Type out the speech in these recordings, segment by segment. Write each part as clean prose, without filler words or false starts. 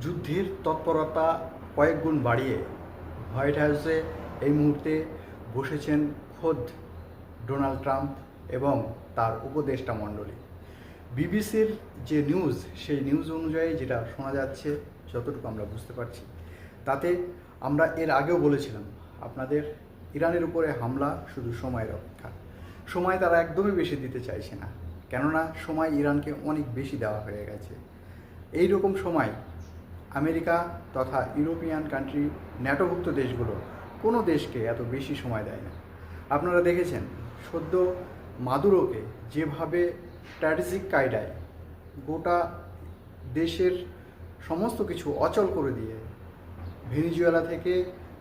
যুদ্ধের তৎপরতা কয়েক গুণ বাড়িয়ে হোয়াইট হাউসে এই মুহূর্তে বসেছেন খোদ ডোনাল্ড ট্রাম্প এবং তার উপদেষ্টা মণ্ডলী। বিবিসির যে নিউজ, সেই নিউজ অনুযায়ী যেটা শোনা যাচ্ছে, যতটুকু আমরা বুঝতে পারছি, তাতে আমরা এর আগেও বলেছিলাম আপনাদের ইরানের উপরে হামলা শুধু সময়ের অপেক্ষা। সময় তারা একদমই বেশি দিতে চাইছে না, কেননা সময় ইরানকে অনেক বেশি দেওয়া হয়ে গেছে। এই রকম সময় আমেরিকা তথা ইউরোপিয়ান কান্ট্রি, ন্যাটোভুক্ত দেশগুলো কোনো দেশকে এত বেশি সময় দেয় না। আপনারা দেখেছেন সদ্য মাদুরোকে যেভাবে স্ট্র্যাটেজিক কায়দায় গোটা দেশের সমস্ত কিছু অচল করে দিয়ে ভেনিজুয়েলা থেকে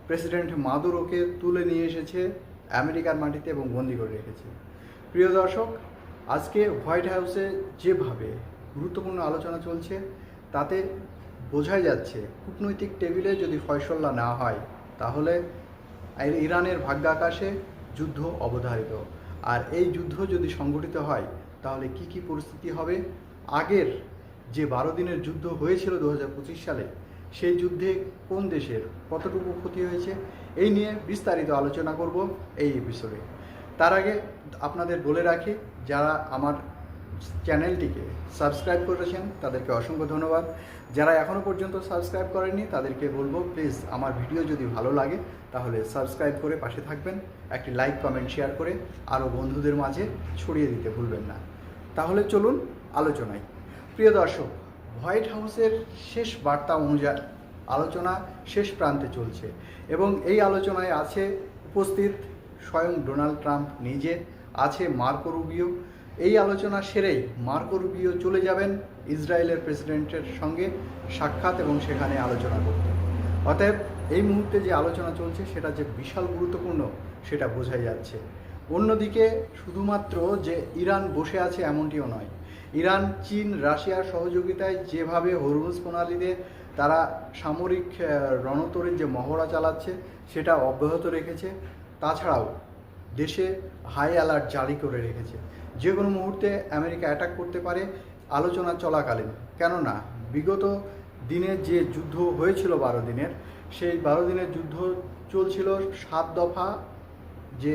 প্রেসিডেন্ট মাদুরোকে তুলে নিয়ে এসেছে আমেরিকার মাটিতে এবং বন্দি করে রেখেছে। প্রিয় দর্শক, আজকে হোয়াইট হাউসে যেভাবে গুরুত্বপূর্ণ আলোচনা চলছে, তাতে বোঝাই যাচ্ছে কূটনৈতিক টেবিলে যদি ফয়সলা না হয় তাহলে ইরানের ভাগ্যাকাশে যুদ্ধ অবধারিত। আর এই যুদ্ধ যদি সংগঠিত হয় তাহলে কি কি পরিস্থিতি হবে, আগের যে 12 দিনের যুদ্ধ হয়েছিল 2025 সালে, সেই যুদ্ধে কোন দেশের কতটুকু ক্ষতি হয়েছে, এই নিয়ে বিস্তারিত আলোচনা করব এই এপিসোডে। তার আগে আপনাদের বলে রাখি, যারা আমার চ্যানেলটিকে সাবস্ক্রাইব করেছেন তাদেরকে অসংখ্য ধন্যবাদ। যারা এখনও পর্যন্ত সাবস্ক্রাইব করেননি তাদেরকে বলবো, প্লিজ আমার ভিডিও যদি ভালো লাগে তাহলে সাবস্ক্রাইব করে পাশে থাকবেন, একটি লাইক কমেন্ট শেয়ার করে আরও বন্ধুদের মাঝে ছড়িয়ে দিতে ভুলবেন না। তাহলে চলুন আলোচনায়। প্রিয় দর্শক, হোয়াইট হাউসের শেষ বার্তা অনুযায়ী আলোচনা শেষ প্রান্তে চলছে এবং এই আলোচনায় আছে উপস্থিত স্বয়ং ডোনাল্ড ট্রাম্প নিজে, আছে মার্কো রুবিও। এই আলোচনা সেরেই মার্কো রুবিও চলে যাবেন ইসরায়েলের প্রেসিডেন্টের সঙ্গে সাক্ষাৎ এবং সেখানে আলোচনা করতে। অতএব এই মুহূর্তে যে আলোচনা চলছে সেটা যে বিশাল গুরুত্বপূর্ণ সেটা বোঝাই যাচ্ছে। অন্যদিকে শুধুমাত্র যে ইরান বসে আছে এমনটিও নয়, ইরান চীন রাশিয়ার সহযোগিতায় যেভাবে হরমুজ প্রণালীতে তারা সামরিক রণতরীর যে মহড়া চালাচ্ছে সেটা অব্যাহত রেখেছে। তাছাড়াও দেশে হাই অ্যালার্ট জারি করে রেখেছে, যে কোনো মুহূর্তে আমেরিকা অ্যাটাক করতে পারে আলোচনা চলাকালীন। কেননা বিগত দিনে যে যুদ্ধ হয়েছিল 12 দিনের, সেই 12 দিনের যুদ্ধ চলছিল 7 দফা যে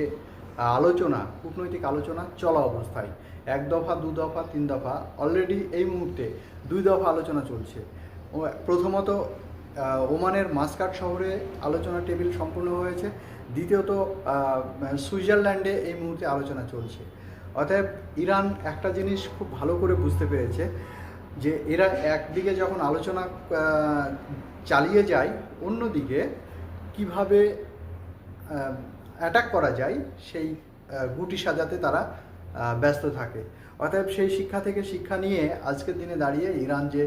আলোচনা, কূটনৈতিক আলোচনা চলা অবস্থায়। 1 দফা, 2 দফা, 3 দফা, অলরেডি এই মুহূর্তে 2 দফা আলোচনা চলছে। প্রথমত ওমানের মাস্কাট শহরে আলোচনা টেবিল সম্পূর্ণ হয়েছে, দ্বিতীয়ত সুইজারল্যান্ডে এই মুহূর্তে আলোচনা চলছে। অতএব ইরান একটা জিনিস খুব ভালো করে বুঝতে পেরেছে যে এরা একদিকে যখন আলোচনা চালিয়ে যায়, অন্যদিকে কিভাবে অ্যাটাক করা যায় সেই গুটি সাজাতে তারা ব্যস্ত থাকে। অতএব সেই শিক্ষা থেকে শিক্ষা নিয়ে আজকের দিনে দাঁড়িয়ে ইরান যে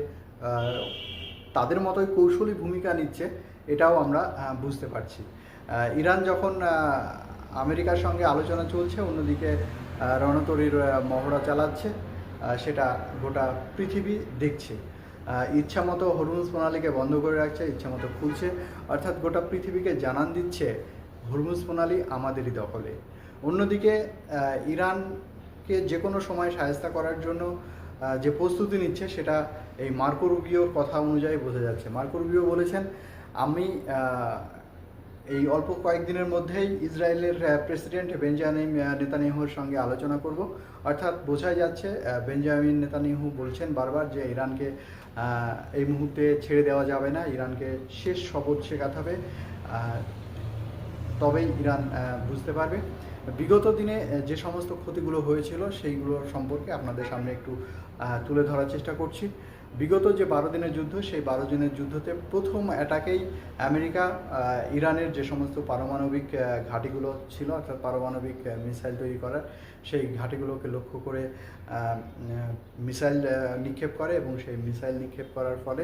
তাদের মতোই কৌশলী ভূমিকা নিচ্ছে, এটাও আমরা বুঝতে পারছি। ইরান যখন আমেরিকার সঙ্গে আলোচনা চলছে, অন্যদিকে রণতরীর মহড়া চালাচ্ছে, সেটা গোটা পৃথিবী দেখছে। ইচ্ছামতো হরমুজ প্রণালীকে বন্ধ করে রাখছে, ইচ্ছামতো খুলছে, অর্থাৎ গোটা পৃথিবীকে জানান দিচ্ছে হরমুজ প্রণালী আমাদেরই দখলে। অন্যদিকে ইরানকে যে কোনো সময় সাহায্য করার জন্য যে প্রস্তুতি নিচ্ছে সেটা এই মার্কো রুবিওর কথা অনুযায়ী বোঝা যাচ্ছে। মার্কো রুবিও বলেছেন, আমি এই অল্প কয়েকদিনের মধ্যেই ইসরায়েলের প্রেসিডেন্ট বেঞ্জামিন নেতানিয়াহুর সঙ্গে আলোচনা করব। অর্থাৎ বোঝাই যাচ্ছে বেঞ্জামিন নেতানিয়াহু বলছেন বারবার যে ইরানকে এই মুহূর্তে ছেড়ে দেওয়া যাবে না, ইরানকে শেষ শপথ শেখাতে হবে, তবেই ইরান বুঝতে পারবে। বিগত দিনে যে সমস্ত ক্ষতিগুলো হয়েছিল সেইগুলোর সম্পর্কে আপনাদের সামনে একটু তুলে ধরার চেষ্টা করছি। বিগত যে 12 দিনের যুদ্ধ, সেই 12 দিনের যুদ্ধতে প্রথম অ্যাটাকেই আমেরিকা ইরানের যে সমস্ত পারমাণবিক ঘাঁটিগুলো ছিল, অর্থাৎ পারমাণবিক মিসাইল তৈরি করার, সেই ঘাঁটিগুলোকে লক্ষ্য করে মিসাইল নিক্ষেপ করে এবং সেই মিসাইল নিক্ষেপ করার ফলে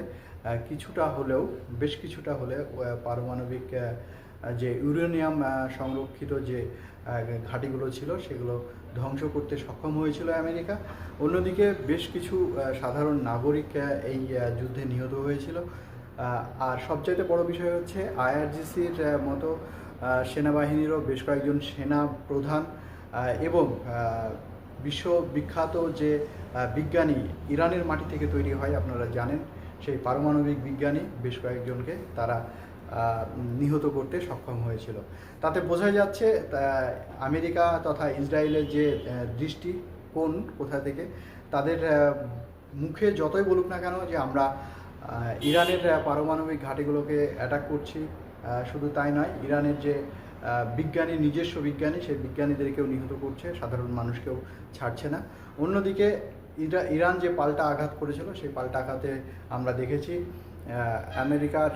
কিছুটা হলেও, বেশ কিছুটা হলেও পারমাণবিক যে ইউরেনিয়াম সংরক্ষিত যে ঘাঁটিগুলো ছিল সেগুলো ধ্বংস করতে সক্ষম হয়েছিল আমেরিকা। অন্যদিকে বেশ কিছু সাধারণ নাগরিক এই যুদ্ধে নিহত হয়েছিল। আর সবচাইতে বড় বিষয় হচ্ছে আইআরজিসির মতো সেনাবাহিনীরও বেশ কয়েকজন সেনা প্রধান এবং বিশ্ববিখ্যাত যে বিজ্ঞানী ইরানের মাটি থেকে তৈরি হয়, আপনারা জানেন সেই পারমাণবিক বিজ্ঞানী বেশ কয়েকজনকে তারা নিহত করতে সক্ষম হয়েছিল। তাতে বোঝা যাচ্ছে আমেরিকা তথা ইসরায়েলের যে দৃষ্টিকোণ কোথা থেকে, তাদের মুখে যতই বলুক না কেন যে আমরা ইরানের পারমাণবিক ঘাঁটিগুলোকে অ্যাটাক করছি, শুধু তাই নয়, ইরানের যে বিজ্ঞানী, নিজস্ব বিজ্ঞানী, সেই বিজ্ঞানীদেরকেও নিহত করছে, সাধারণ মানুষকেও ছাড়ছে না। অন্যদিকে ইরান যে পাল্টা আঘাত করেছিল, সেই পাল্টা আঘাতে আমরা দেখেছি আমেরিকার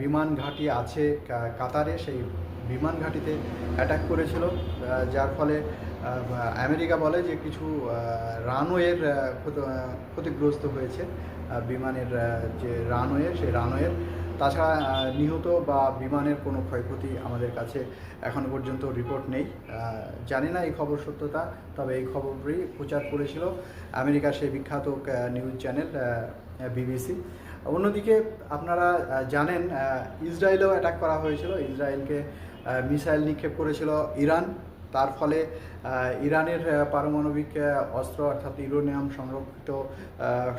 বিমান ঘাঁটি আছে কাতারে, সেই বিমান ঘাঁটিতে অ্যাটাক করেছিল, যার ফলে আমেরিকা বলে যে কিছু রানওয়ের ক্ষতিগ্রস্ত হয়েছে, বিমানের যে রানওয়ে, সেই রানওয়ের। তাছাড়া নিহত বা বিমানের কোনো ক্ষয়ক্ষতি আমাদের কাছে এখনও পর্যন্ত রিপোর্ট নেই। জানি না এই খবর সত্যতা, তবে এই খবরই প্রচার করেছিল আমেরিকার সেই বিখ্যাত নিউজ চ্যানেল বিবিসি। অন্যদিকে আপনারা জানেন ইসরায়েলেও অ্যাটাক করা হয়েছিল, ইসরায়েলকে মিসাইল নিক্ষেপ করেছিল ইরান। তার ফলে ইরানের পারমাণবিক অস্ত্র অর্থাৎ ইউরেনিয়াম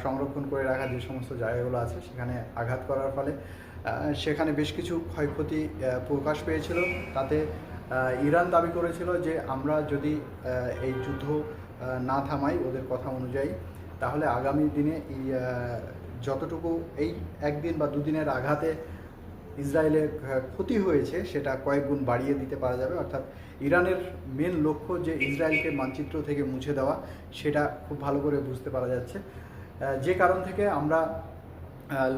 সংরক্ষণ করে রাখা যে সমস্ত জায়গাগুলো আছে, সেখানে আঘাত করার ফলে সেখানে বেশ কিছু ক্ষয়ক্ষতি প্রকাশ পেয়েছিল। তাতে ইরান দাবি করেছিল যে আমরা যদি এই যুদ্ধ না থামাই ওদের কথা অনুযায়ী, তাহলে আগামী দিনে যতটুকু এই একদিন বা দুদিনের আঘাতে ইসরায়েলের ক্ষতি হয়েছে সেটা কয়েক গুণ বাড়িয়ে দিতে পারা যাবে। অর্থাৎ ইরানের মেন লক্ষ্য যে ইসরায়েলকে মানচিত্র থেকে মুছে দেওয়া, সেটা খুব ভালো করে বুঝতে পারা যাচ্ছে। যে কারণ থেকে আমরা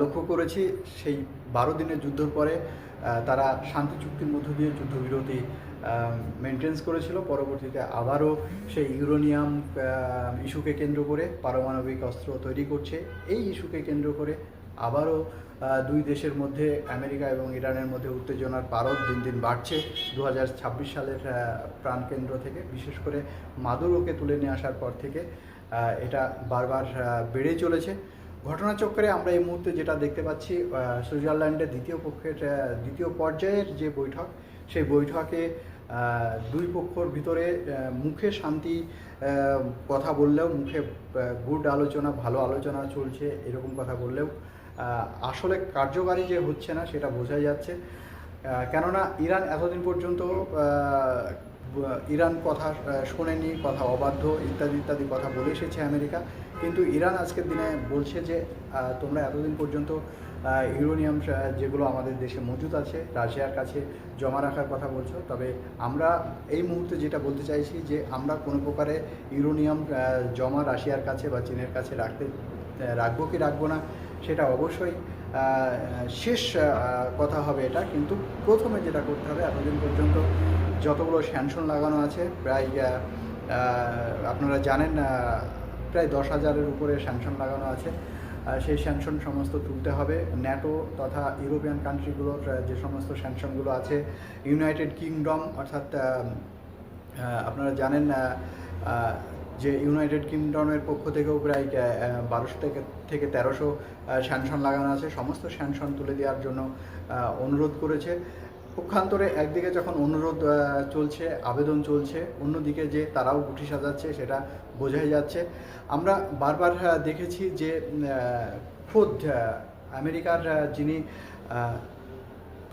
লক্ষ্য করেছি সেই 12 দিনের যুদ্ধের পরে তারা শান্তি চুক্তির মধ্য দিয়ে যুদ্ধবিরতি মেনটেন্স করেছিল। পরবর্তীতে আবারও সেই ইউরেনিয়াম ইস্যুকে কেন্দ্র করে পারমাণবিক অস্ত্র তৈরি করছে। এই ইস্যুকে কেন্দ্র করে আবারও দুই দেশের মধ্যে, আমেরিকা এবং ইরানের মধ্যে উত্তেজনার পারদ দিন দিন বাড়ছে। 2026 সালের প্রাণকেন্দ্র থেকে, বিশেষ করে মাদুরোকে তুলে নিয়ে আসার পর থেকে এটা বারবার বেড়ে চলেছে। ঘটনাচক্রে আমরা এই মুহূর্তে যেটা দেখতে পাচ্ছি, সুইজারল্যান্ডের দ্বিতীয় পর্যায়ের যে বৈঠক, সেই বৈঠকে দুই পক্ষর ভিতরে মুখে শান্তি কথা বললেও, মুখে গুড আলোচনা, ভালো আলোচনা চলছে এরকম কথা বললেও আসলে কার্যকারী যে হচ্ছে না সেটা বোঝা যাচ্ছে। কেননা ইরান এতদিন পর্যন্ত ইরান কথা শোনেনি, কথা অবাধ্য ইত্যাদি ইত্যাদি কথা বলে এসেছে আমেরিকা। কিন্তু ইরান আজকের দিনে বলছে যে তোমরা এতদিন পর্যন্ত ইউরেনিয়াম যেগুলো আমাদের দেশে মজুদ আছে রাশিয়ার কাছে জমা রাখার কথা বলছো, তবে আমরা এই মুহূর্তে যেটা বলতে চাইছি যে আমরা কোনো প্রকারে ইউরেনিয়াম জমা রাশিয়ার কাছে বা চীনের কাছে রাখবো কি রাখবো না, সেটা অবশ্যই শেষ কথা হবে এটা। কিন্তু প্রথমে যেটা করতে হবে, এতদিন পর্যন্ত যতগুলো স্যাংশন লাগানো আছে, প্রায় আপনারা জানেন প্রায় 10,000-এর উপরে স্যাংশন লাগানো আছে, সেই স্যাংশন সমস্ত তুলতে হবে। ন্যাটো তথা ইউরোপিয়ান কান্ট্রিগুলোর যে সমস্ত স্যাংশনগুলো আছে, ইউনাইটেড কিংডম অর্থাৎ আপনারা জানেন যে ইউনাইটেড কিংডমের পক্ষ থেকেও প্রায় 1200 থেকে 1300 স্যাংশন লাগানো আছে, সমস্ত স্যাংশন তুলে দেওয়ার জন্য অনুরোধ করেছে। পক্ষান্তরে একদিকে যখন অনুরোধ চলছে, আবেদন চলছে, অন্যদিকে যে তারাও গুটি সাজাচ্ছে সেটা বোঝাই যাচ্ছে। আমরা বারবার দেখেছি যে খোদ আমেরিকার যিনি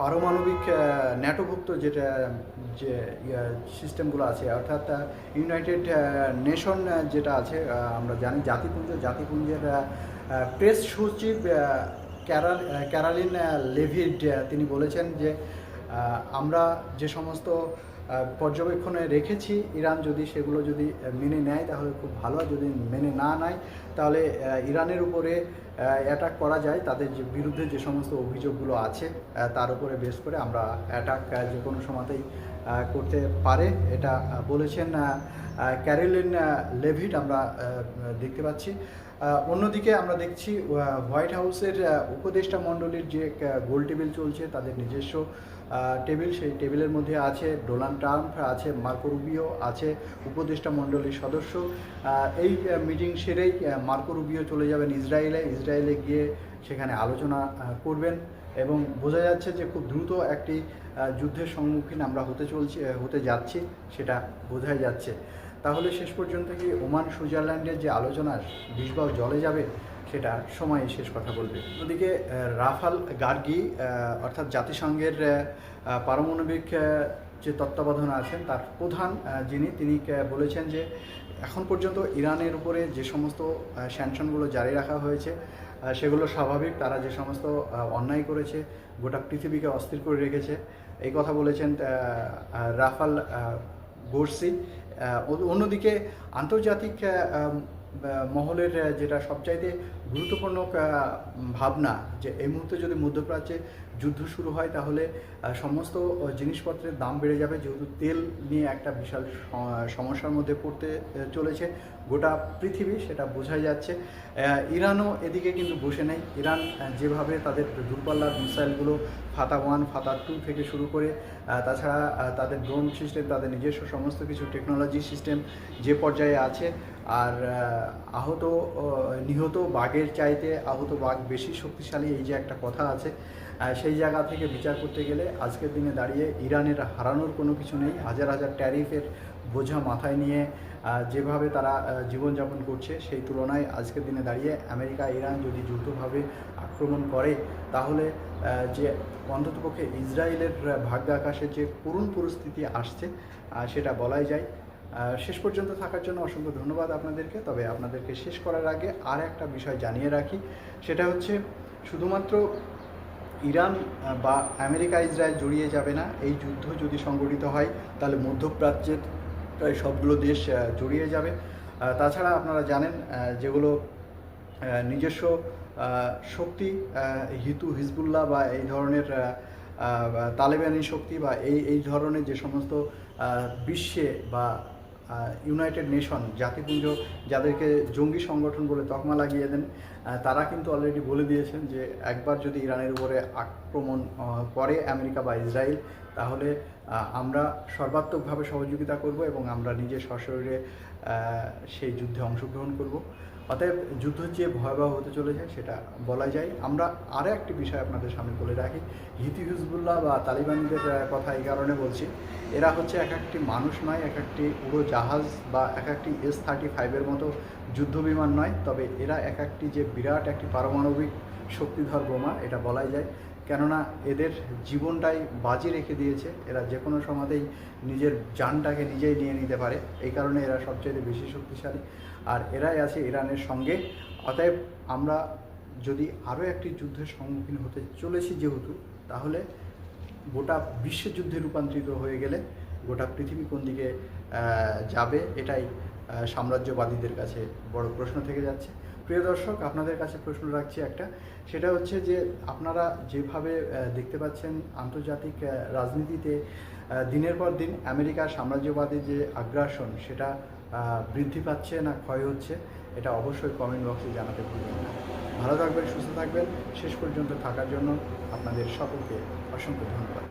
পারমাণবিক ন্যাটোভুক্ত যে সিস্টেমগুলো আছে, অর্থাৎ ইউনাইটেড নেশন যেটা আছে, আমরা জানি জাতিপুঞ্জের প্রেস সচিব ক্যারালিন লেভিড তিনি বলেছেন যে আমরা যে সমস্ত পর্যবেক্ষণে রেখেছি, ইরান সেগুলো যদি মেনে নেয় তাহলে খুব ভালো, যদি মেনে না নেয় তাহলে ইরানের উপরে অ্যাটাক করা যায়। তাদের বিরুদ্ধে যে সমস্ত অভিযোগগুলো আছে তার উপরে বেস করে আমরা অ্যাটাক যে কোনো সময়তেই করতে পারে, এটা বলেছেন ক্যারোলিন লেভিড আমরা দেখতে পাচ্ছি। অন্যদিকে আমরা দেখছি হোয়াইট হাউসের উপদেষ্টা মণ্ডলীর যে গোল টেবিল চলছে, তাদের নিজস্ব টেবিল, সেই টেবিলের মধ্যে আছে ডোনাল্ড ট্রাম্প, আছে মার্কো রুবিও, আছে উপদেষ্টা মণ্ডলীর সদস্য। এই মিটিং সেরেই মার্কো রুবিও চলে যাবেন ইসরায়েলে গিয়ে সেখানে আলোচনা করবেন এবং বোঝা যাচ্ছে যে খুব দ্রুত একটি যুদ্ধের সম্মুখীন আমরা হতে যাচ্ছি, সেটা বোঝাই যাচ্ছে। তাহলে শেষ পর্যন্ত কি ওমান সুইজারল্যান্ডের যে আলোচনা বিষবাও জলে যাবে, সেটা সময়ই শেষ কথা বলবে। অন্যদিকে রাফাল গার্গি অর্থাৎ জাতিসংঘের পারমাণবিক যে তত্ত্বাবধানে আছেন তার প্রধান তিনি বলেছেন যে এখন পর্যন্ত ইরানের উপরে যে সমস্ত স্যাংশনগুলো জারি রাখা হয়েছে সেগুলো স্বাভাবিক। তারা যে সমস্ত অন্যায় করেছে, গোটা পৃথিবীকে অস্থির করে রেখেছে, এই কথা বলেছেন রাফাল গোরসি। অন্যদিকে আন্তর্জাতিক মহলের যেটা সবচাইতে গুরুত্বপূর্ণ ভাবনা, যে এই মুহূর্তে যদি মধ্যপ্রাচ্যে যুদ্ধ শুরু হয় তাহলে সমস্ত জিনিসপত্রের দাম বেড়ে যাবে, যেহেতু তেল নিয়ে একটা বিশাল সমস্যার মধ্যে পড়তে চলেছে গোটা পৃথিবী, সেটা বোঝাই যাচ্ছে। ইরানও এদিকে কিন্তু বসে নেই। ইরান যেভাবে তাদের দূরপাল্লার মিসাইলগুলো ফাতা 1, ফাতা 2 থেকে শুরু করে তাছাড়া তাদের ড্রোন সিস্টেম, তাদের নিজস্ব সমস্ত কিছু টেকনোলজি সিস্টেম যে পর্যায়ে আছে, আর নিহত বাঘের চাইতে আহত বাঘ বেশি শক্তিশালী, এই যে একটা কথা আছে, সেই জায়গা থেকে বিচার করতে গেলে আজকের দিনে দাঁড়িয়ে ইরানের হারানোর কোনো কিছু নেই। হাজার হাজার ট্যারিফের বোঝা মাথায় নিয়ে যেভাবে তারা জীবনযাপন করছে, সেই তুলনায় আজকের দিনে দাঁড়িয়ে আমেরিকা ইরান যদি যৌথভাবে আক্রমণ করে তাহলে যে অন্ততপক্ষে ইসরায়েলের ভাগ্য আকাশে যে করুণ পরিস্থিতি আসছে সেটা বলাই যায়। শেষ পর্যন্ত থাকার জন্য অসংখ্য ধন্যবাদ আপনাদেরকে। তবে আপনাদেরকে শেষ করার আগে আর একটা বিষয় জানিয়ে রাখি, সেটা হচ্ছে শুধুমাত্র ইরান বা আমেরিকা ইসরায়েল জড়িয়ে যাবে না। এই যুদ্ধ যদি সংগঠিত হয় তাহলে মধ্যপ্রাচ্যের প্রায় সবগুলো দেশ জড়িয়ে যাবে। তাছাড়া আপনারা জানেন যেগুলো নিজস্ব শক্তি, হিজবুল্লাহ বা এই ধরনের তালেবানি শক্তি বা এই ধরনের যে সমস্ত বিশ্বে বা ইউনাইটেড নেশন, জাতিপুঞ্জ যাদেরকে জঙ্গি সংগঠন বলে তকমা লাগিয়ে দেন, তারা কিন্তু অলরেডি বলে দিয়েছেন যে একবার যদি ইরানের উপরে আক্রমণ করে আমেরিকা বা ইসরায়েল, তাহলে আমরা সর্বাত্মকভাবে সহযোগিতা করব এবং আমরা নিজে সশরীরে সেই যুদ্ধে অংশগ্রহণ করব। অতএব যুদ্ধ যে ভয়াবহ হতে চলেছে সেটা বলা যায়। আমরা আরও একটি বিষয় আপনাদের সামনে বলে রাখি, হিজবুল্লাহ বা তালিবানদের কথা এই কারণে বলছি, এরা হচ্ছে এক একটি মানুষ নয়, এক একটি উড়োজাহাজ বা এক একটি S-35 মতো যুদ্ধ বিমান নয়, তবে এরা এক একটি যে বিরাট একটি পারমাণবিক শক্তিধর বোমা, এটা বলাই যায়। কেননা এদের জীবনটাই বাজি রেখে দিয়েছে, এরা যে কোনো সময়তেই নিজের জানটাকে নিজেই নিয়ে নিতে পারে, এই কারণে এরা সবচেয়ে বেশি শক্তিশালী, আর এরাই আছে ইরানের সঙ্গে। অতএব আমরা যদি আরও একটি যুদ্ধের সম্মুখীন হতে চলেছি যেহেতু, তাহলে গোটা বিশ্বযুদ্ধে রূপান্তরিত হয়ে গেলে গোটা পৃথিবী কোন দিকে যাবে, এটাই সাম্রাজ্যবাদীদের কাছে বড় প্রশ্ন থেকে যাচ্ছে। প্রিয় দর্শক, আপনাদের কাছে প্রশ্ন রাখছি একটা, সেটা হচ্ছে যে আপনারা যেভাবে দেখতে পাচ্ছেন আন্তর্জাতিক রাজনীতিতে দিনের পর দিন আমেরিকার সাম্রাজ্যবাদী যে আগ্রাসন সেটা বৃদ্ধি পাচ্ছে না ক্ষয় হচ্ছে, এটা অবশ্যই কমেন্ট বক্সে জানাতে ভুলবেন না। ভালো থাকবেন, সুস্থ থাকবেন। শেষ পর্যন্ত থাকার জন্য আপনাদের সকলকে অসংখ্য ধন্যবাদ।